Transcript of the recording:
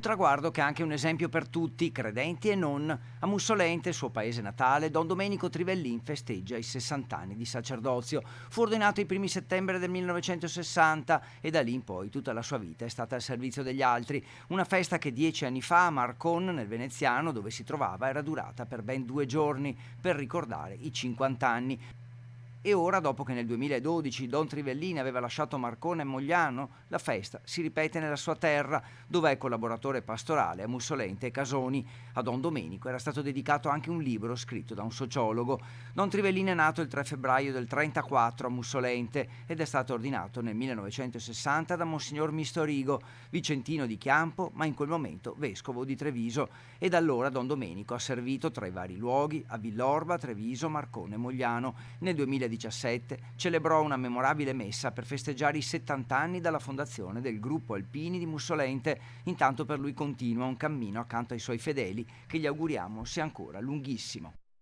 Traguardo che è anche un esempio per tutti, credenti e non. A Mussolente, suo paese natale, Don Domenico Trivellin festeggia i 60 anni di sacerdozio. Fu ordinato i primi settembre del 1960 e da lì in poi tutta la sua vita è stata al servizio degli altri. Una festa che 10 anni fa a Marcon, nel veneziano, dove si trovava, era durata per ben 2 giorni per ricordare i 50 anni. E ora, dopo che nel 2012 Don Trivellini aveva lasciato Marcone e Mogliano, la festa si ripete nella sua terra, dove è collaboratore pastorale a Mussolente e Casoni. A Don Domenico era stato dedicato anche un libro scritto da un sociologo. Don Trivellini è nato il 3 febbraio del 34 a Mussolente ed è stato ordinato nel 1960 da Monsignor Mistorigo, vicentino di Chiampo, ma in quel momento vescovo di Treviso. E da allora Don Domenico ha servito tra i vari luoghi a Villorba, Treviso, Marcone e Mogliano. Nel 2017 celebrò una memorabile messa per festeggiare i 70 anni dalla fondazione del gruppo Alpini di Mussolente. Intanto per lui continua un cammino accanto ai suoi fedeli che gli auguriamo sia ancora lunghissimo.